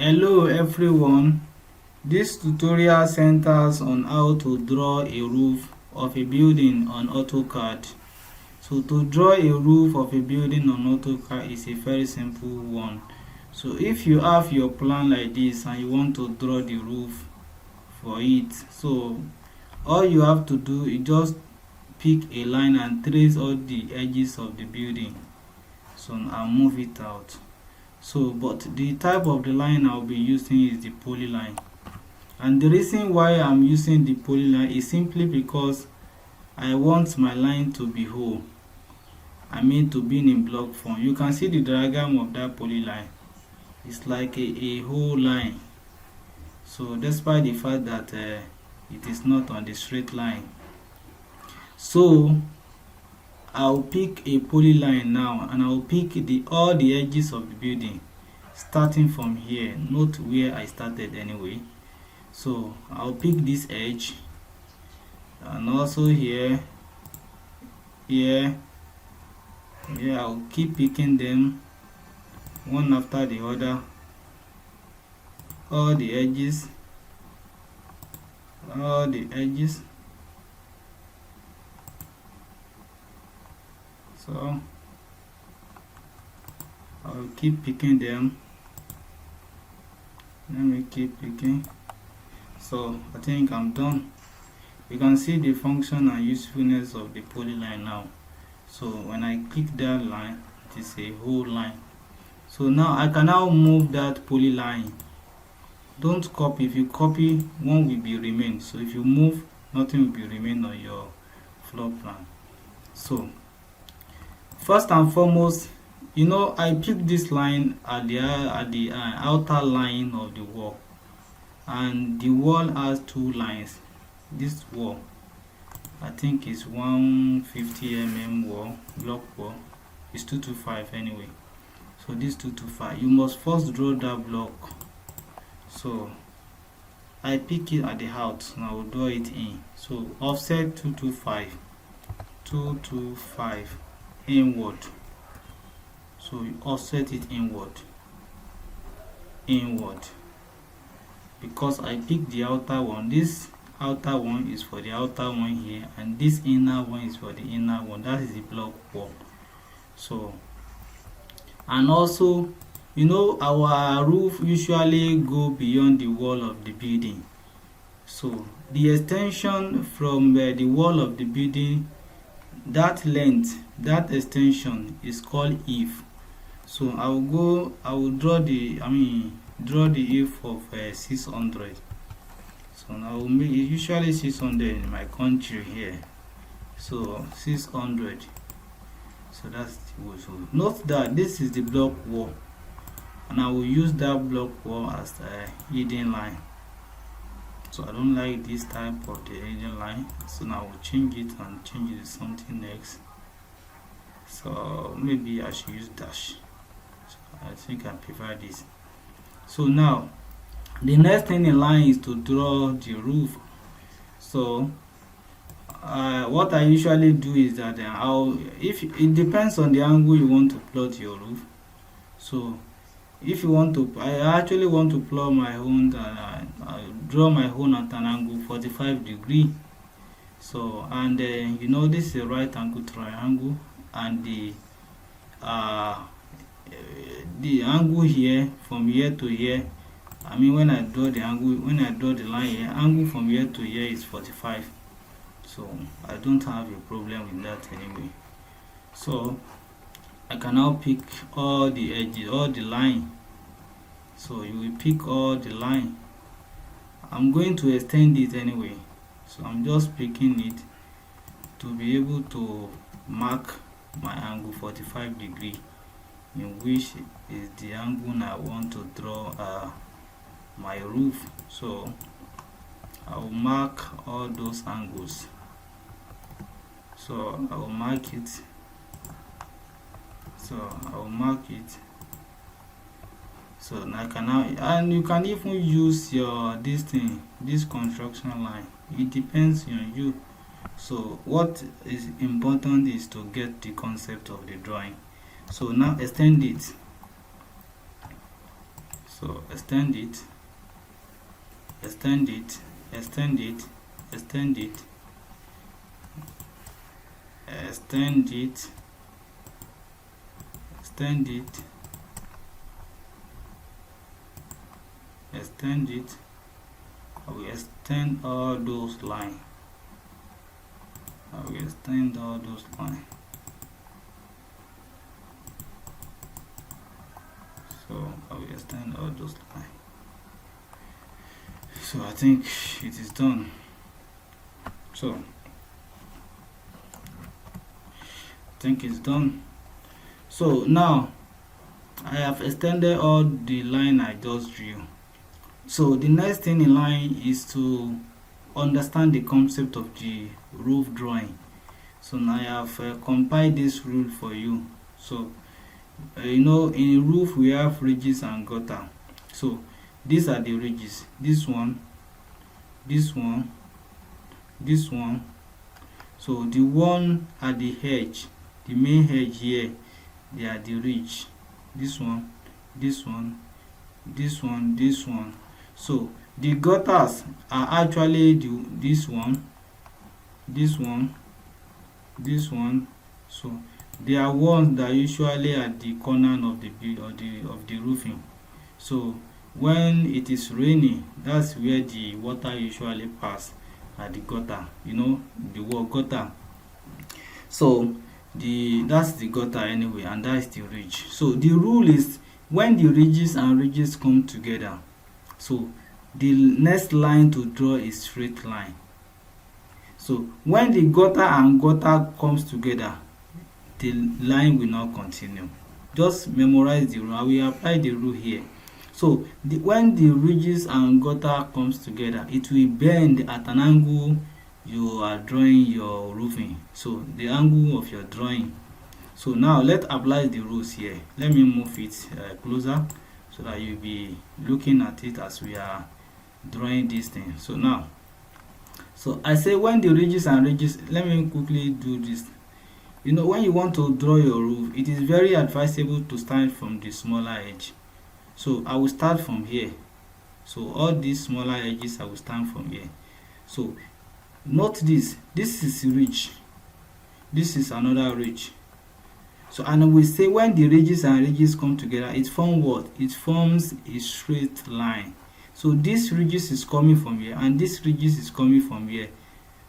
Hello everyone, this tutorial centers on how to draw a roof of a building on AutoCAD. So to draw a roof of a building on AutoCAD is a very simple one. So if you have your plan like this and you want to draw the roof for it, so all you have to do is just pick a line and trace all the edges of the building. So I'll move it out. So but the type of the line I'll be using is the polyline, and the reason why I'm using the polyline is simply because I want my line to be whole. I mean to be in block form. You can see the diagram of that polyline. It's like a whole line. So despite the fact that it is not on the straight line, so I'll pick a polyline now, and I'll pick all the edges of the building starting from here. Note where I started anyway. So I'll pick this edge, and also here. I'll keep picking them one after the other, all the edges. So I'll keep picking them. Let me keep picking. So I think I'm done. You can see the function and usefulness of the polyline now. So when I click that line, it is a whole line. So now I can now move that polyline. Don't copy. If you copy, one will be remain. So if you move, nothing will be remain on your floor plan. So first and foremost, I picked this line at the outer line of the wall, and the wall has two lines. This wall, I think, is 150 mm wall, block wall. It's 225 anyway. So this 225, you must first draw that block. So I pick it at the out, and I will draw it in. So offset 225 inward. So you offset it inward, because I picked the outer one. This outer one is for the outer one here, and this inner one is for the inner one. That is the block wall. So, and also, our roof usually go beyond the wall of the building. So the extension from the wall of the building, that length, that extension is called eave. So I will draw the eave of 600. So now usually 600 in my country here. So 600. So that's the wall. So note that this is the block wall, and I will use that block wall as a hidden line. So I don't like this type of the hidden line, so now I will change it and change it to something else. So maybe I should use dash. So I think I prefer this. So now the next thing in line is to draw the roof. So what I usually do is that if it depends on the angle you want to plot your roof. So if you want to, I actually want to plot my own, draw my own at an angle 45 degree. So and this is a right angle triangle, and the angle here from here to here, when I draw the line here, angle from here to here is 45. So I don't have a problem with that anyway. So I can now pick all the edges, all the line. So you will pick all the line. I'm going to extend it anyway. So I'm just picking it to be able to mark my angle 45 degree, in which is the angle I want to draw my roof. So I will mark all those angles. So I will mark it. So now and you can even use your this construction line. It depends on you. So what is important is to get the concept of the drawing. So now extend it. So extend it, extend it, extend it, extend it, extend it, extend it, extend it. I will extend all those lines. I will extend all those lines. So I will extend all those lines. So I think it is done. So I think it's done. So now I have extended all the line I just drew. So the next thing in line is to understand the concept of the roof drawing. So now I have compiled this rule for you. So in a roof we have ridges and gutter. So these are the ridges. This one, this one, this one. So the one at the edge, the main edge here, they are the ridge. This one, this one, this one, this one. So the gutters are actually this one, this one, this one. So they are ones that usually at the corner of the roofing. So when it is raining, that's where the water usually pass at the gutter. The word gutter. So that's the gutter anyway, and that's the ridge. So the rule is when the ridges and ridges come together, so the next line to draw is straight line. So when the gutter and gutter comes together, the line will not continue. Just memorize the rule. I will apply the rule here. So when the ridges and gutter comes together, it will bend at an angle you are drawing your roofing. So the angle of your drawing. So now let's apply the rules here. Let me move it closer so that you'll be looking at it as we are drawing this thing. So now, so I say when the ridges and ridges, let me quickly do this. When you want to draw your roof, it is very advisable to start from the smaller edge. So I will start from here. So all these smaller edges, I will start from here. So note this is ridge, this is another ridge. So and we say when the ridges and ridges come together, it forms what? It forms a straight line. So this ridges is coming from here and this ridges is coming from here.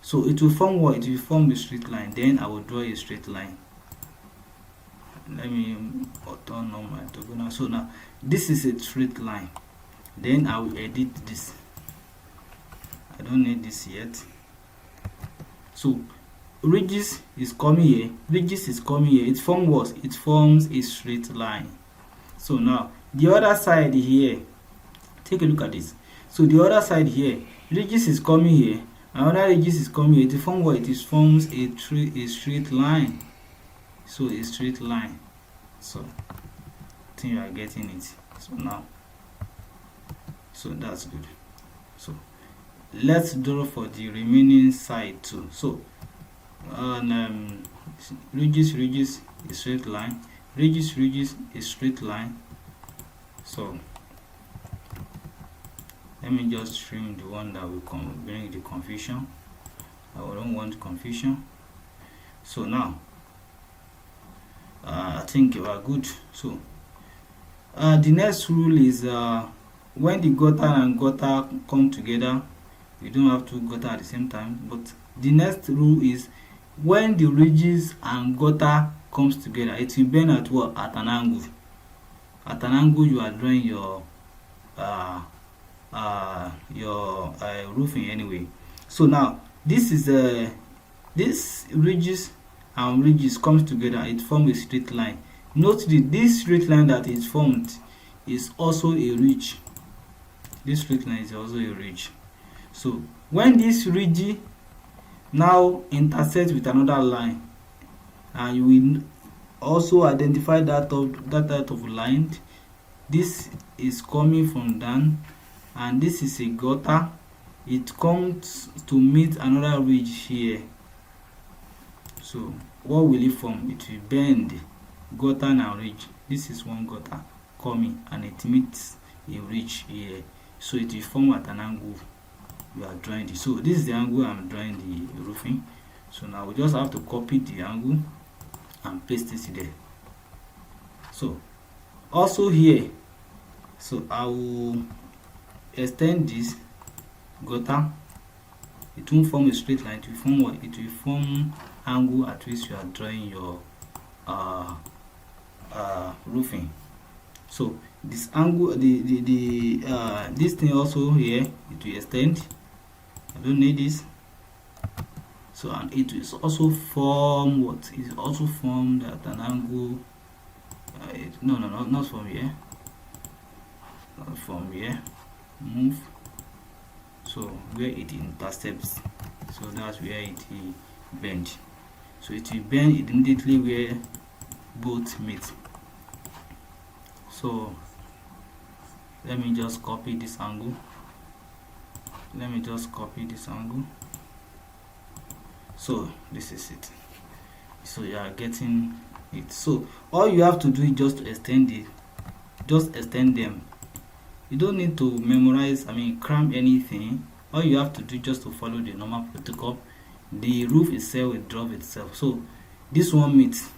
So it will form what? It will form a straight line. Then I will draw a straight line. Let me turn on my orthogonal. So now this is a straight line. Then I will edit this. I don't need this yet. So ridges is coming here, ridges is coming here. It forms what? It forms a straight line. So now the other side here, take a look at this. So the other side here, ridges is coming here, another ridges is coming here. It forms what? It forms a straight line. So a straight line. So I think you are getting it. So now, so that's good. So let's draw for the remaining side too. So ridges is straight line, ridges is straight line. So let me just trim the one that will bring the confusion. I don't want confusion. So now I think you are good. So the next rule is when the gutter and gutter come together, you don't have to gutter at the same time. But the next rule is when the ridges and gutter comes together, it will bend at what? At an angle. At an angle you are drawing your roofing anyway. So now this is this ridges and ridges comes together, it forms a straight line. Note this straight line that is formed is also a ridge. This straight line is also a ridge. So when this ridge now intersects with another line, and you will also identify that type of line, this is coming from down and this is a gutter. It comes to meet another ridge here. So what will it form? It will bend gutter and ridge. This is one gutter coming and it meets a ridge here, so it will form at an angle you are drawing this. So this is the angle I'm drawing the roofing. So now we just have to copy the angle and paste it there. So also here, so I will extend this gutter. It won't form a straight line, it will form what? It will form angle at which you are drawing your roofing. So this angle, this thing also here, it will extend. I don't need this. So and it will also form what? It is also formed at an angle. No, not from here. Not from here. Move. So where it intercepts, so that's where it will bend. So it will bend immediately where both meet. So let me just copy this angle. So this is it. So you are getting it. So all you have to do is just to extend it. Just extend them. You don't need to memorize, cram anything. All you have to do is just to follow the normal protocol. The roof itself will drop itself. So this one meets.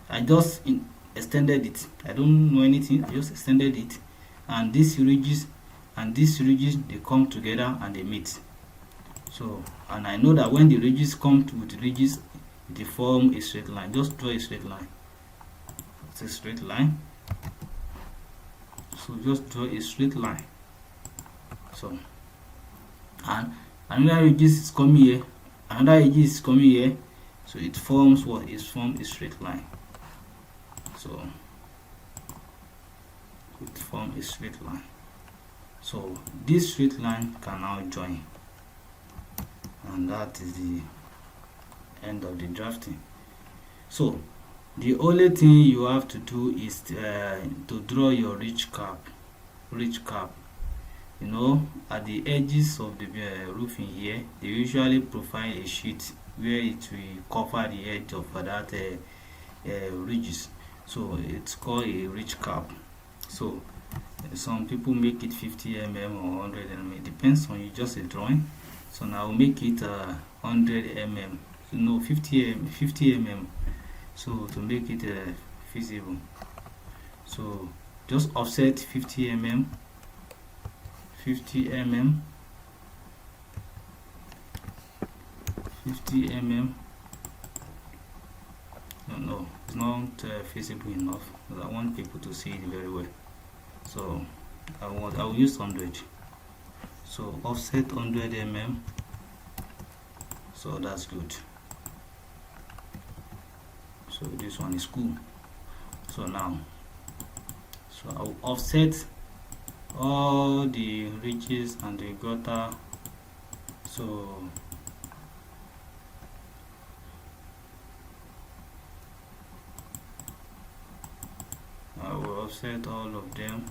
I just extended it. I don't know anything. I just extended it, and these ridges and these ridges, they come together and they meet. So, and I know that when the ridges come to the ridges, they form a straight line. Just draw a straight line. It's a straight line. So just draw a straight line. So, and another ridges is coming here. Another ridges is coming here. So it forms what? It forms a straight line. So it forms a straight line. So this straight line can now join, and that is the end of the drafting. So the only thing you have to do is to draw your ridge cap. You know, at the edges of the roofing here, they usually provide a sheet where it will cover the edge of that ridges. So it's called a ridge cap. So some people make it 50 mm or 100 mm. It depends on you, just a drawing. So now I'll make it 100 mm. No, 50 mm. So to make it feasible, so just offset 50 mm. No, it's not feasible enough, because I want people to see it very well. So I will use 100. So offset 100 mm. So that's good. So this one is cool. So now, so I will offset all the ridges and the gutter. So I will offset all of them.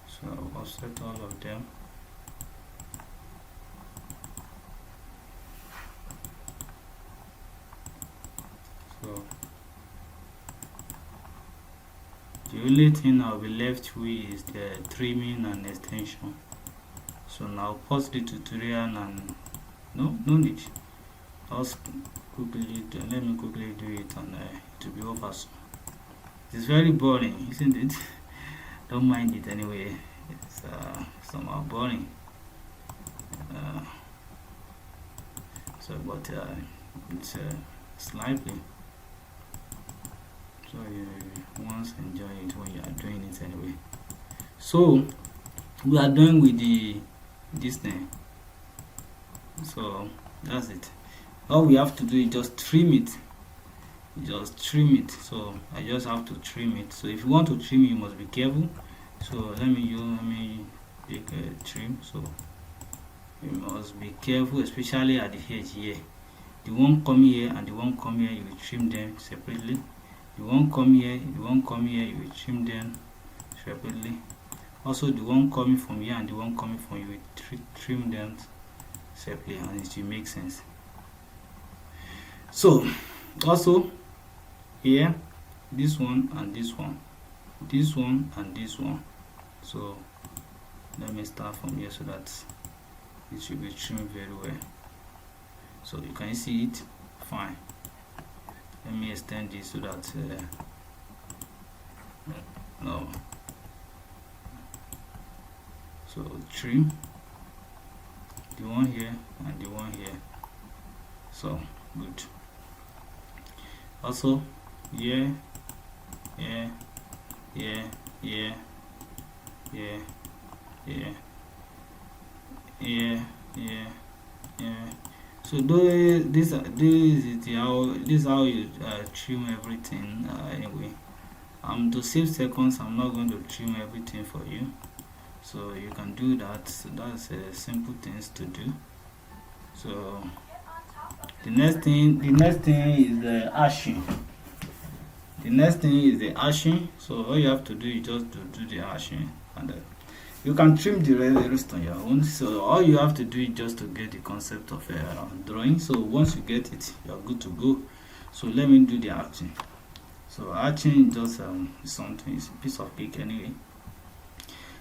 So I will offset all of them. So the only thing I'll be left with is the trimming and extension. So now pause the tutorial and no need. Let me quickly do it, and it will be over soon. It's very boring, isn't it? Don't mind it anyway. It's somehow boring. But it's slightly. So you once enjoy it when you are doing it anyway. So we are done with this thing. So that's it. All we have to do is just trim it. So I just have to trim it. So if you want to trim, you must be careful. So let me take a trim. So you must be careful, especially at the edge here. The one come here and the one come here, you will trim them separately. The one come here, the one come here, you will trim them separately. Also the one coming from here and the one coming from you will trim them separately, and it will make sense. So also here this one and this one, this one and this one. So let me start from here so that it should be trimmed very well. So you can see it fine. Let me extend this so that no. So trim the one here and the one here. So good. Also here, here, here, here, here, here, here, here, here. So this is how you trim everything. Anyway, to save seconds, I'm not going to trim everything for you, so you can do that. So that's simple things to do. So the next thing is the ashing. The next thing is the ashing. So all you have to do is just to do the ashing, and you can trim the rest on your own. So all you have to do is just to get the concept of drawing. So once you get it, you're good to go. So let me do the arching. So arching is just something, it's a piece of cake anyway.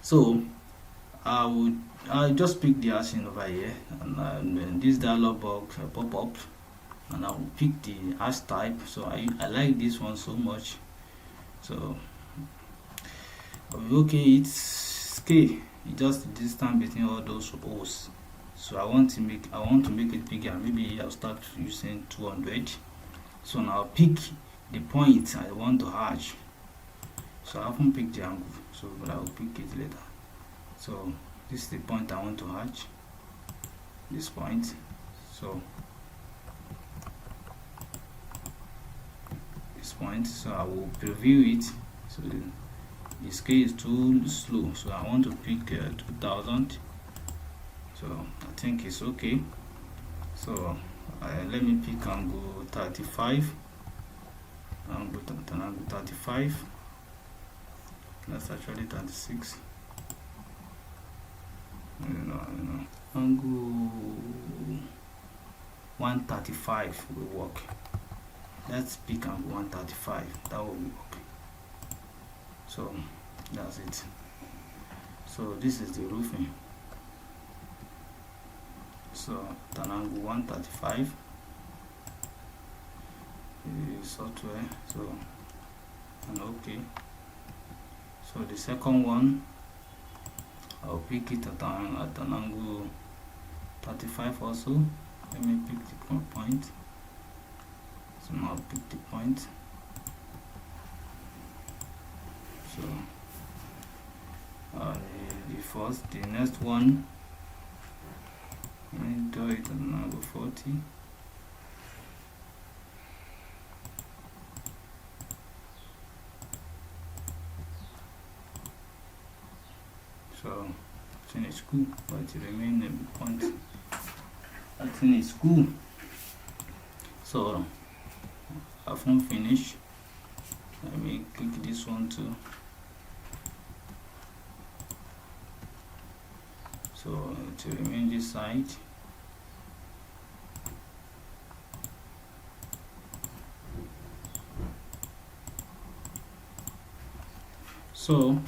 So I'll just pick the arching over here, and this dialog box pop up, and I'll pick the arch type. So I like this one so much. So okay, it's scale. It's just the distance between all those O's. So I want to make it bigger. Maybe I'll start using 200. So now I'll pick the point I want to hatch. So I haven't picked the angle, so but I will pick it later. So this is the point I want to hatch. This point. So this point. So I will preview it. So the scale is too slow, so I want to pick 2000. So I think it's okay. So let me pick angle 35. Angle 35. That's actually 36. Angle 135 will work. Let's pick angle 135. That will work. So that's it. So this is the roofing. So at an angle 135 is software. So and okay. So the second one, I'll pick it at an angle 35 also. Let me pick the point. So now I'll pick the point. So the next one, let me do it at an angle 40. So I think it's cool, but it remains a point. I think it's cool. So I haven't finished. Let me click this one too. So to remain this side. So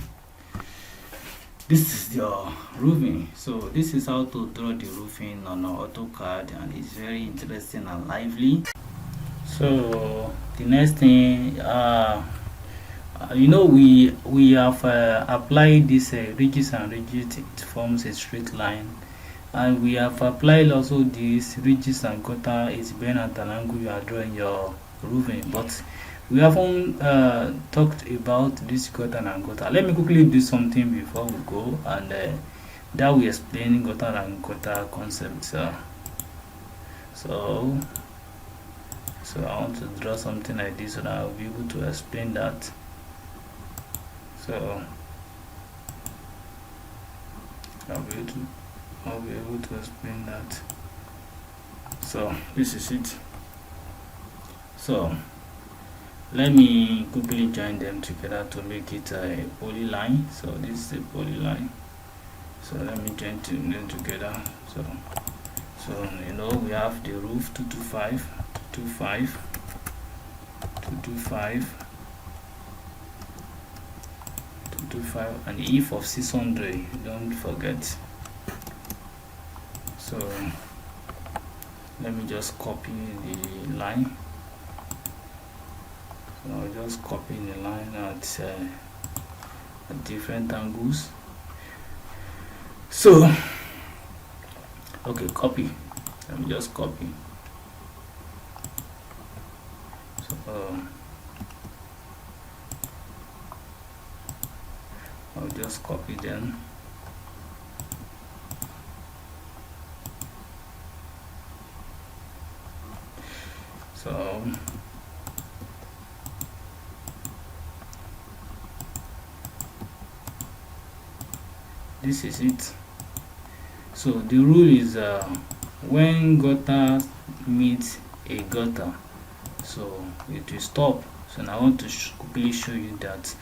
this is your roofing. So this is how to draw the roofing on AutoCAD, and it's very interesting and lively. So the next thing, we have applied this ridges and ridges. It forms a straight line, and we have applied also these ridges and gutter. It's been at an angle you are drawing your roofing, but we haven't talked about this gutter and gutter. Let me quickly do something before we go, and that we explain gutter and gutter concepts. So I want to draw something like this, so that I'll be able to explain that. So I'll be able to explain that. So this is it. So let me quickly join them together to make it a polyline. So this is a polyline. So let me join them together. So we have the roof 225, 225, 225, 5 and if of 600, don't forget. So let me just copy the line. So I'll just copy the line at different angles. So okay, copy. Let me just copy. So I'll just copy them. So this is it. So the rule is when gutter meets a gutter, so it will stop. So now I want to quickly show you that.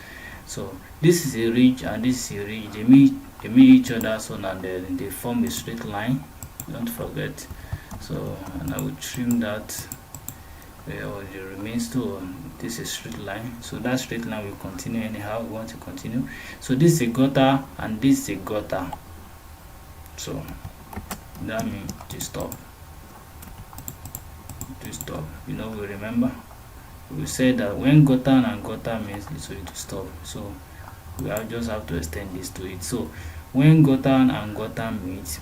So this is a ridge and this is a ridge. They meet each other, so now they form a straight line. Don't forget. So and I will trim that. Or the remains to this is straight line, so that straight line will continue anyhow we want to continue. So this is a gutter and this is a gutter, so that means to stop. You know, we remember we said that when gutter and gutter means it's going to stop, so we just have to extend this to it. So when gutter and gutter meet,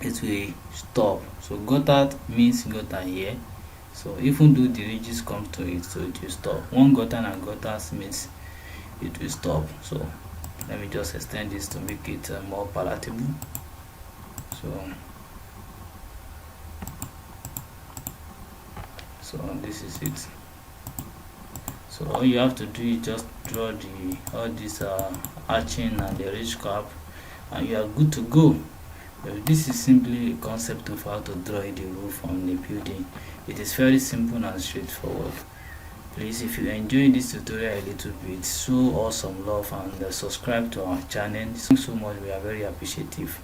it will stop. So gutter means gutter here. So even though the ridges come to it, so it will stop. One gutter and gutter means it will stop. So let me just extend this to make it more palatable. So this is it. So all you have to do is just draw all this arching and the ridge cap, and you are good to go. This is simply a concept of how to draw the roof on the building. It is very simple and straightforward. Please, if you enjoyed this tutorial a little bit, show us some love and subscribe to our channel. Thanks so much, we are very appreciative.